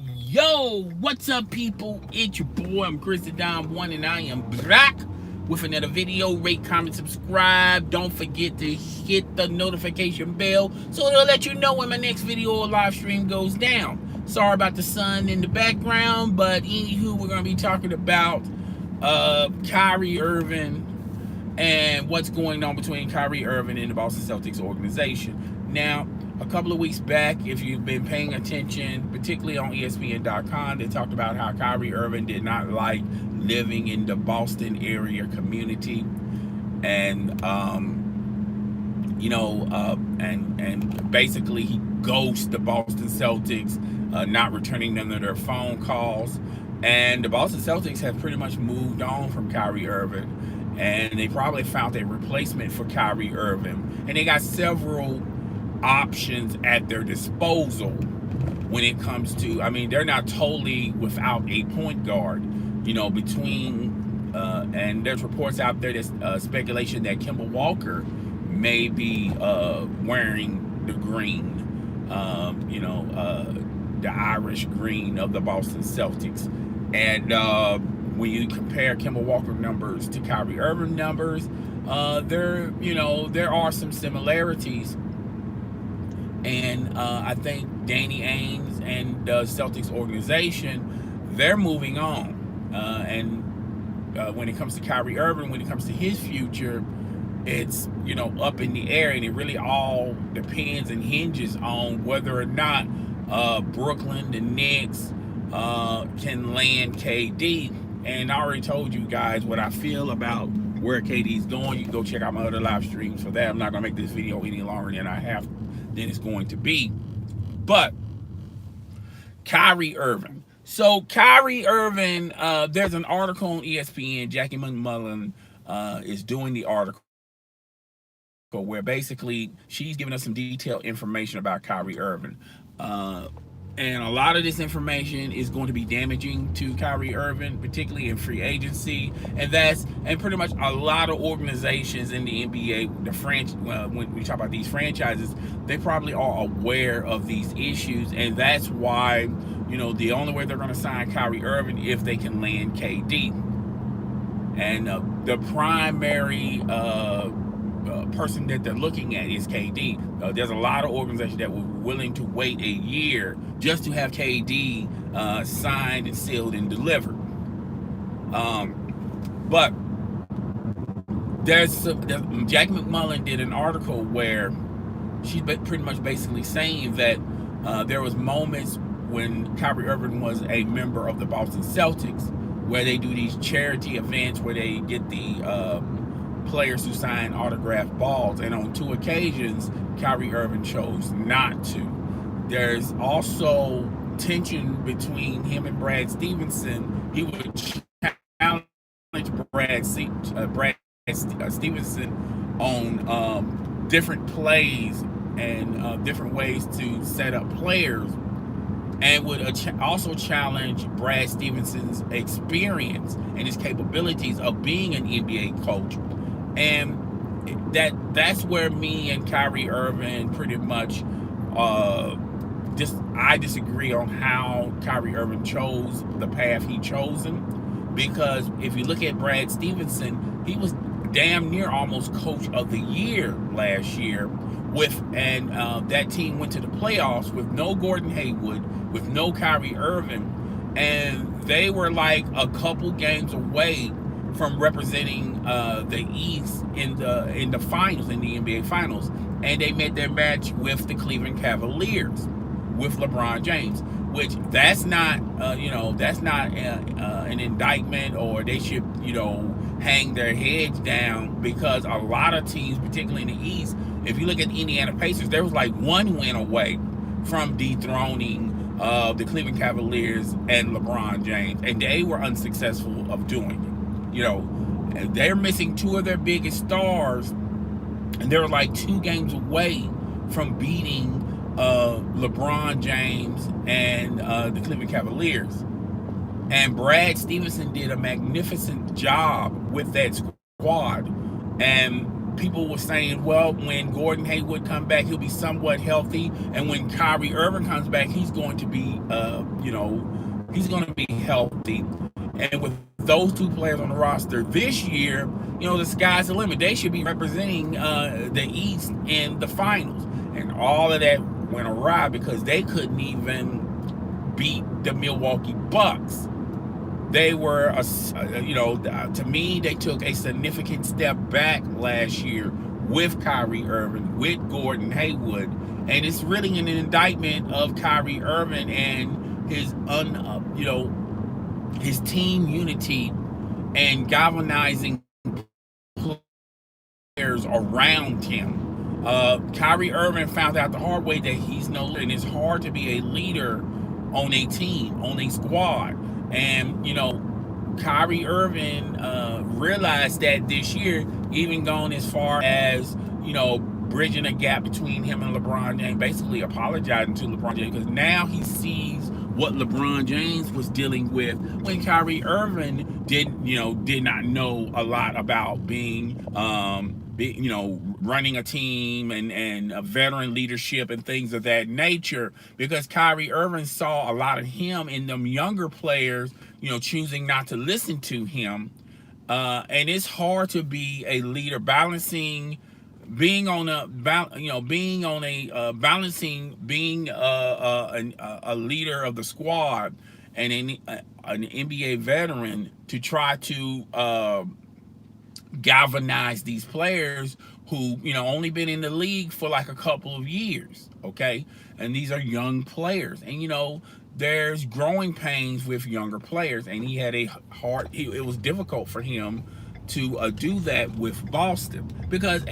Yo, what's up, people? It's your boy, I'm Chris the Don One, and I am back with another video. Rate, comment, subscribe. Don't forget to hit the notification bell so it'll let you know when my next video or live stream goes down. Sorry about the sun in the background, but anywho, we're gonna be talking about Kyrie Irving and what's going on between Kyrie Irving and the Boston Celtics organization. Now, a couple of weeks back, if you've been paying attention, particularly on ESPN.com, they talked about how Kyrie Irving did not like living in the Boston area community, and and basically he ghosts the Boston Celtics, not returning none of their phone calls, and the Boston Celtics have pretty much moved on from Kyrie Irving, and they probably found a replacement for Kyrie Irving, and they got several options at their disposal when it comes to, I mean, they're not totally without a point guard, and there's reports out there, there's speculation that Kemba Walker may be wearing the green, the Irish green of the Boston Celtics. And when you compare Kemba Walker numbers to Kyrie Irving numbers, there are some similarities. And I think Danny Ainge and the Celtics organization, they're moving on. When it comes to Kyrie Irving, when it comes to his future, it's up in the air, and it really all depends and hinges on whether or not Brooklyn, the Knicks, can land KD. And I already told you guys what I feel about where KD's going. You can go check out my other live streams for that. I'm not gonna make this video any longer than it's going to be. But Kyrie Irving. So Kyrie Irving, there's an article on ESPN. Jackie MacMullan is doing the article where basically she's giving us some detailed information about Kyrie Irving. And a lot of this information is going to be damaging to Kyrie Irving, particularly in free agency, and pretty much a lot of organizations in the NBA, when we talk about these franchises, they probably are aware of these issues, and that's why the only way they're going to sign Kyrie Irving if they can land KD, and the primary person that they're looking at is KD. There's a lot of organizations that were willing to wait a year just to have KD signed and sealed and delivered. But Jack MacMullan did an article where she's pretty much basically saying that there was moments when Kyrie Irving was a member of the Boston Celtics where they do these charity events where they get the players who sign autographed balls, and on 2 occasions Kyrie Irving chose not to. There's also tension between him and Brad Stevenson. He would challenge Brad Stevenson on different plays and different ways to set up players, and would also challenge Brad Stevenson's experience and his capabilities of being an NBA coach. And that's where me and Kyrie Irving pretty much I disagree on how Kyrie Irving chose the path he chosen, because if you look at Brad Stevenson, he was damn near almost coach of the year last year, that team went to the playoffs with no Gordon Hayward, with no Kyrie Irving, and they were like a couple games away from representing the East in the finals, in the NBA Finals, and they met their match with the Cleveland Cavaliers with LeBron James, which that's not an indictment, or they should hang their heads down, because a lot of teams, particularly in the East, if you look at the Indiana Pacers, there was like 1 win away from dethroning the Cleveland Cavaliers and LeBron James, and they were unsuccessful of doing it. They're missing 2 of their biggest stars, and they're like 2 games away from beating LeBron James and the Cleveland Cavaliers. And Brad Stevenson did a magnificent job with that squad, and people were saying, well, when Gordon Hayward come back, he'll be somewhat healthy, and when Kyrie Irving comes back, he's going to be, he's going to be healthy. And with those two players on the roster this year, the sky's the limit. They should be representing the East in the finals, and all of that went awry because they couldn't even beat the Milwaukee Bucks. They were, to me, they took a significant step back last year with Kyrie Irving, with Gordon Hayward, and it's really an indictment of Kyrie Irving and his his team unity and galvanizing players around him. Kyrie Irving found out the hard way that he's no leader, and it's hard to be a leader on a team, on a squad. And Kyrie Irving realized that this year, even gone as far as bridging a gap between him and LeBron James, basically apologizing to LeBron James, because now he sees what LeBron James was dealing with when Kyrie Irving did not know a lot about being running a team and a veteran leadership and things of that nature, because Kyrie Irving saw a lot of him in them younger players, choosing not to listen to him. And it's hard to be a leader, balancing being on a balancing being a leader of the squad and an NBA veteran to try to galvanize these players who only been in the league for like a couple of years, okay? And these are young players, and there's growing pains with younger players, and he had it was difficult for him to do that with Boston, because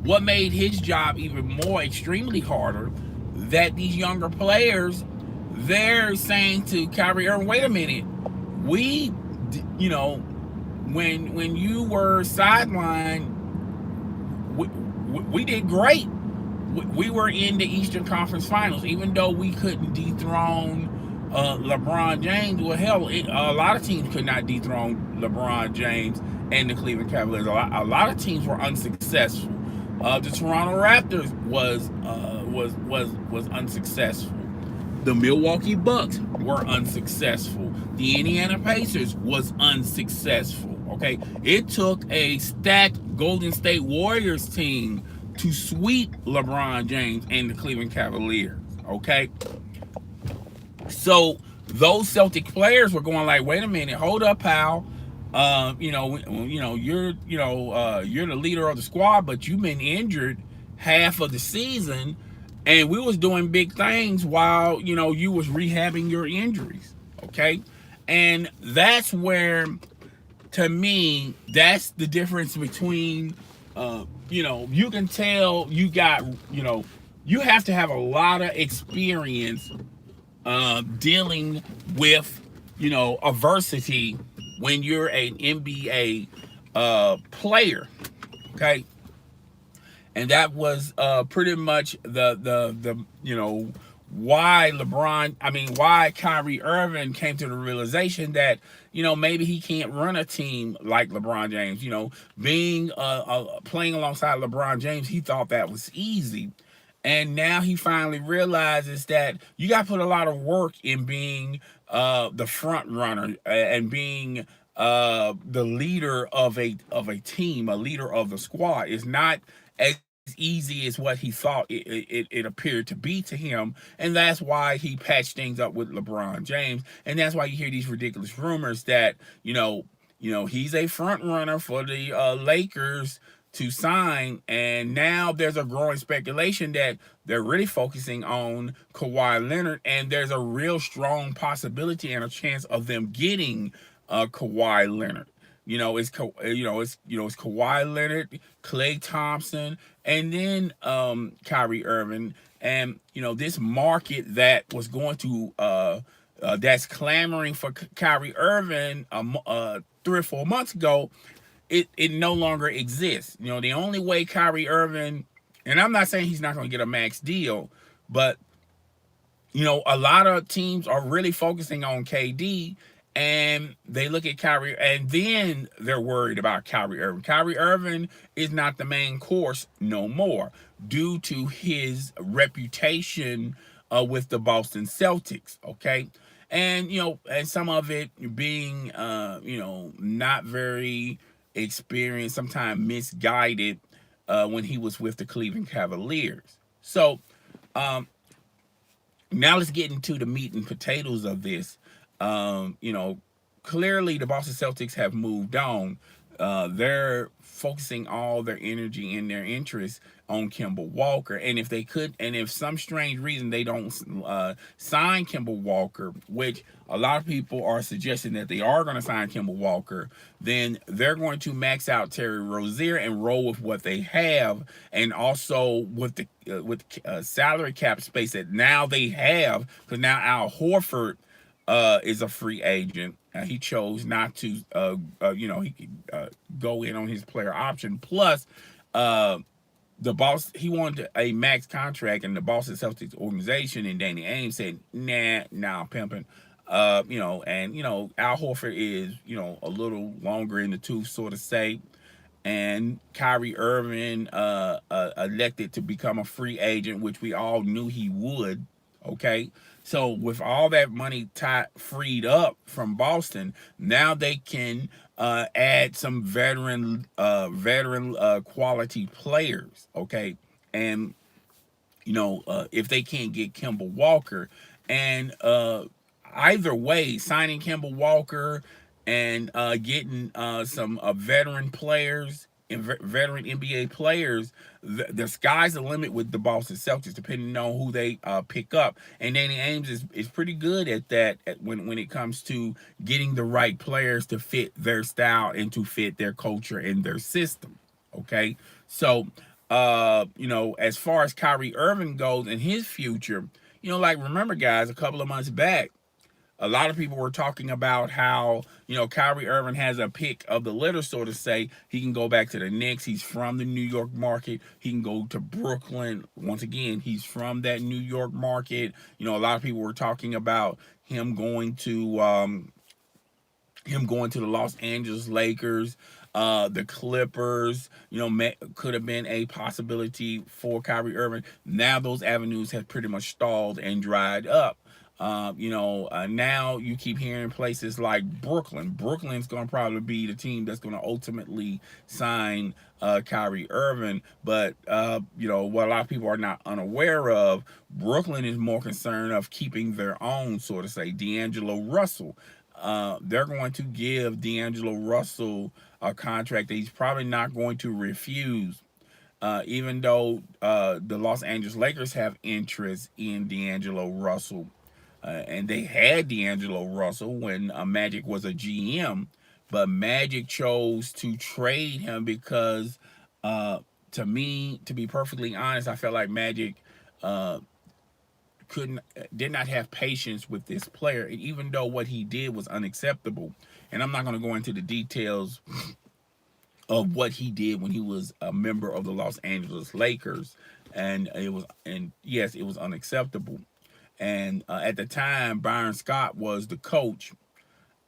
what made his job even more extremely harder, that these younger players, they're saying to Kyrie Irving, wait a minute, we when you were sidelined, we did great. We were in the Eastern Conference Finals, even though we couldn't dethrone LeBron James. Well, hell, a lot of teams could not dethrone LeBron James and the Cleveland Cavaliers. A lot of teams were unsuccessful. The Toronto Raptors was unsuccessful. The Milwaukee Bucks were unsuccessful. The Indiana Pacers was unsuccessful. Okay, it took a stacked Golden State Warriors team to sweep LeBron James and the Cleveland Cavaliers. Okay, so those Celtic players were going like, wait a minute, hold up, pal. You're the leader of the squad, but you've been injured half of the season, and we was doing big things while you was rehabbing your injuries. Okay, and that's where, to me, that's the difference between you can tell you got you have to have a lot of experience dealing with adversity when you're an NBA player. Okay, and that was pretty much the why Kyrie Irving came to the realization that maybe he can't run a team like LeBron James. Being playing alongside LeBron James, he thought that was easy, and now he finally realizes that you got to put a lot of work in being the front runner and being the leader of a team, a leader of the squad. Is not as easy as what he thought it appeared to be to him, and that's why he patched things up with LeBron James, and that's why you hear these ridiculous rumors that he's a front runner for the Lakers to sign, and now there's a growing speculation that they're really focusing on Kawhi Leonard, and there's a real strong possibility and a chance of them getting Kawhi Leonard. It's Kawhi Leonard, Klay Thompson, and then Kyrie Irving, and this market that was going to that's clamoring for Kyrie Irving 3 or 4 months ago, it no longer exists. The only way Kyrie Irving, and I'm not saying he's not going to get a max deal, but a lot of teams are really focusing on KD, and they look at Kyrie, and then they're worried about Kyrie Irving. Kyrie Irving is not the main course no more due to his reputation with the Boston Celtics. Okay, and and some of it being not very experienced, sometimes misguided when he was with the Cleveland Cavaliers. So now let's get into the meat and potatoes of this. You know, clearly the Boston Celtics have moved on. They're focusing all their energy and their interest on Kemba Walker. And if they could, and if some strange reason they don't sign Kemba Walker, which a lot of people are suggesting that they are going to sign Kemba Walker, then they're going to max out Terry Rozier and roll with what they have, and also with the salary cap space that now they have, because now Al Horford is a free agent. He chose not to, go in on his player option. Plus, he wanted a max contract, and the Boston Celtics organization and Danny Ainge said, nah, pimping. Al Horford is, a little longer in the tooth, sort of say. And Kyrie Irving elected to become a free agent, which we all knew he would. Okay, so with all that money freed up from Boston, now they can add some veteran quality players. Okay, and if they can't get Kemba Walker, and either way, signing Kemba Walker and getting some veteran players and veteran NBA players, the sky's the limit with the Boston Celtics, depending on who they pick up. And Danny Ainge is pretty good at that when it comes to getting the right players to fit their style and to fit their culture and their system. Okay, so as far as Kyrie Irving goes and his future, like remember guys, a couple of months back, a lot of people were talking about how, Kyrie Irving has a pick of the litter, so to say. He can go back to the Knicks. He's from the New York market. He can go to Brooklyn. Once again, he's from that New York market. A lot of people were talking about him going to the Los Angeles Lakers, the Clippers, could have been a possibility for Kyrie Irving. Now those avenues have pretty much stalled and dried up. Now you keep hearing places like Brooklyn. Brooklyn's going to probably be the team that's going to ultimately sign Kyrie Irving. But, what a lot of people are not unaware of, Brooklyn is more concerned of keeping their own, sort of say, D'Angelo Russell. They're going to give D'Angelo Russell a contract that he's probably not going to refuse, even though the Los Angeles Lakers have interest in D'Angelo Russell. And they had D'Angelo Russell when Magic was a GM, but Magic chose to trade him because, to me, to be perfectly honest, I felt like Magic uh, couldn't did not have patience with this player, and even though what he did was unacceptable, and I'm not going to go into the details of what he did when he was a member of the Los Angeles Lakers, and yes, it was unacceptable. And at the time, Byron Scott was the coach,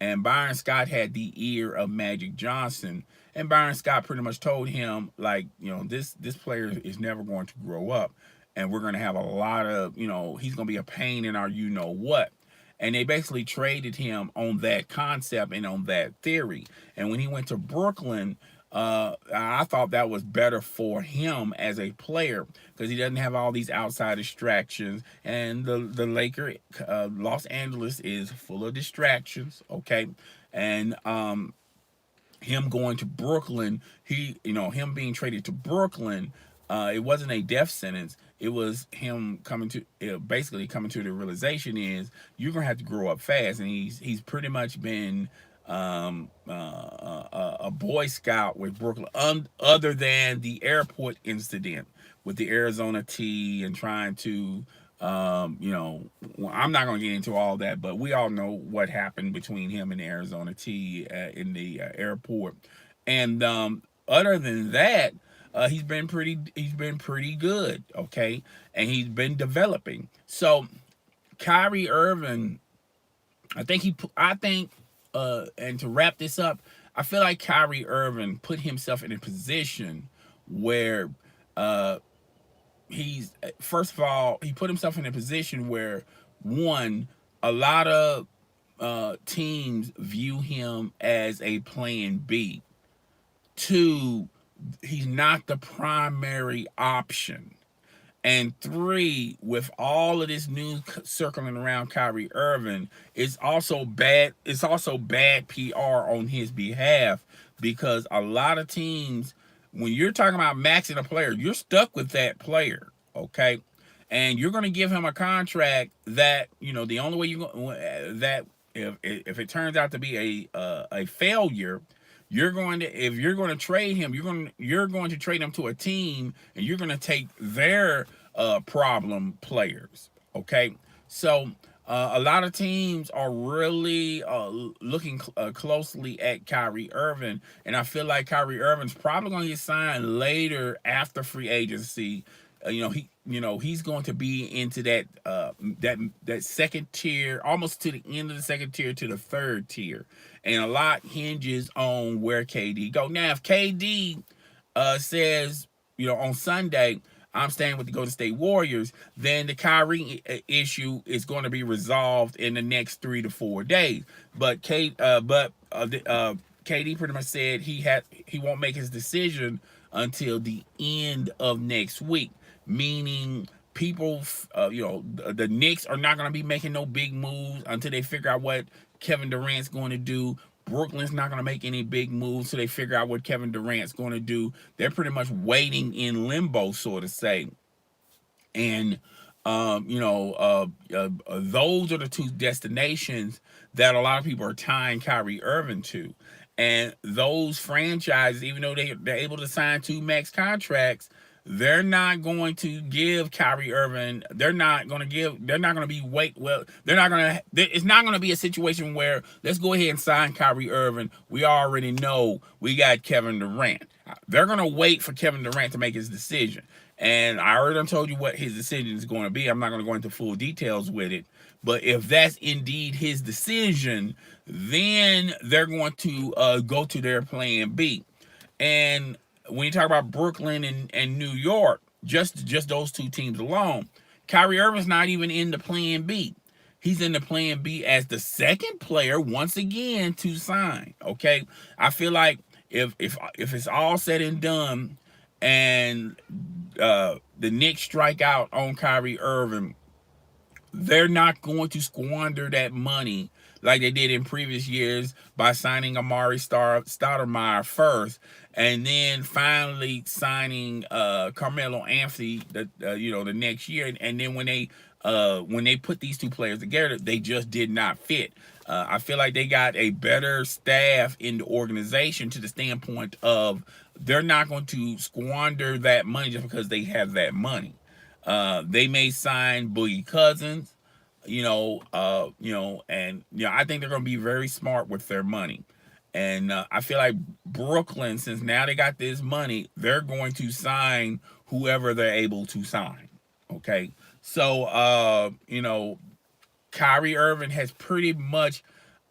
and Byron Scott had the ear of Magic Johnson. And Byron Scott pretty much told him, like, this player is never going to grow up, and we're going to have a lot of, he's going to be a pain in our what. And they basically traded him on that concept and on that theory. And when he went to Brooklyn, I thought that was better for him as a player because he doesn't have all these outside distractions. And the Los Angeles is full of distractions. Okay, and him going to Brooklyn, him being traded to Brooklyn, it wasn't a death sentence. It was him basically coming to the realization is you're gonna have to grow up fast, and he's pretty much been a Boy Scout with Brooklyn, other than the airport incident with the Arizona T and trying to, I'm not going to get into all that, but we all know what happened between him and the Arizona T in the airport. And other than that, he's been pretty good, okay, and he's been developing. So Kyrie Irving, I think and to wrap this up, I feel like Kyrie Irving put himself in a position where uh, he's first of all, he put himself in a position where one, a lot of teams view him as a plan B. Two, he's not the primary option. And three, with all of this news circling around Kyrie Irving, it's also bad. It's also bad PR on his behalf because a lot of teams, when you're talking about maxing a player, you're stuck with that player, okay? And you're going to give him a contract that the only way that if it turns out to be a failure, if you're going to trade him, you're going to trade him to a team, and you're going to take their problem players. Okay, so a lot of teams are really looking closely at Kyrie Irving, and I feel like Kyrie Irving's probably going to get signed later after free agency. He's going to be into that second tier, almost to the end of the second tier to the third tier, and a lot hinges on where KD go. Now, if KD says, on Sunday, I'm staying with the Golden State Warriors, then the Kyrie issue is going to be resolved in the next 3 to 4 days. But KD pretty much said he won't make his decision until the end of next week, meaning people, the Knicks are not going to be making no big moves until they figure out what Kevin Durant's going to do. Brooklyn's not going to make any big moves till they figure out what Kevin Durant's going to do. They're pretty much waiting in limbo, so to say. And those are the two destinations that a lot of people are tying Kyrie Irving to. And those franchises, even though they're able to sign 2 max contracts, they're not going to give Kyrie Irving. They're not going to be wait. Well, they're not going to. It's not going to be a situation where let's go ahead and sign Kyrie Irving. We already know we got Kevin Durant. They're going to wait for Kevin Durant to make his decision. And I already told you what his decision is going to be. I'm not going to go into full details with it. But if that's indeed his decision, then they're going to go to their plan B. And when you talk about Brooklyn and New York, just those two teams alone, Kyrie Irving's not even in the plan B. He's in the plan B as the second player once again to sign. Okay, I feel like if it's all said and done, and the Knicks strike out on Kyrie Irving, they're not going to squander that money like they did in previous years by signing Amari Stoudemire first, and then finally signing Carmelo Anthony the next year. And then when they put these two players together, they just did not fit. I feel like they got a better staff in the organization to the standpoint of they're not going to squander that money just because they have that money. They may sign Boogie Cousins, and I think they're going to be very smart with their money. And I feel like Brooklyn, since now they got this money, they're going to sign whoever they're able to sign. Okay, so Kyrie Irving has pretty much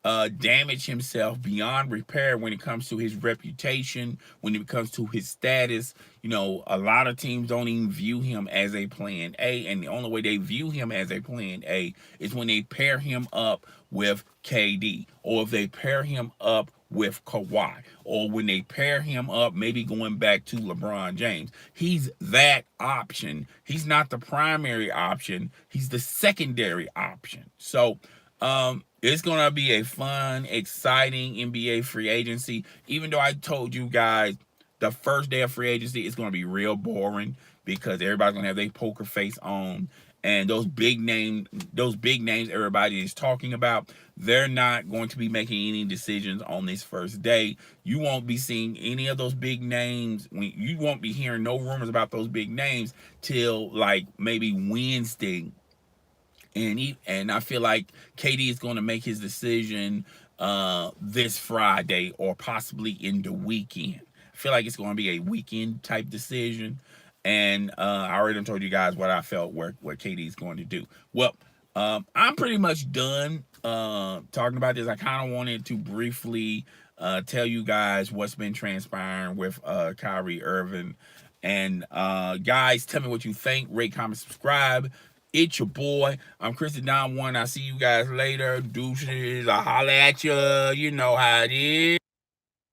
damaged himself beyond repair when it comes to his reputation, when it comes to his status. A lot of teams don't even view him as a plan A, and the only way they view him as a plan A is when they pair him up with KD, or if they pair him up with Kawhi, or when they pair him up, maybe going back to LeBron James. He's that option. He's not the primary option. He's the secondary option. So, it's going to be a fun, exciting NBA free agency. Even though I told you guys the first day of free agency is going to be real boring because everybody's going to have their poker face on. And those big names everybody is talking about, they're not going to be making any decisions on this first day. You won't be seeing any of those big names. You won't be hearing no rumors about those big names till like maybe Wednesday. And I feel like KD is going to make his decision this Friday or possibly in the weekend. I feel like it's going to be a weekend type decision. And I already told you guys what I felt what KD is going to do. Well, I'm pretty much done talking about this, I kind of wanted to briefly tell you guys what's been transpiring with Kyrie Irving. And guys, tell me what you think. Rate, comment, subscribe. It's your boy. I'm Chris the Don One. I'll see you guys later. Deuces. I'll holler at you. You know how it is.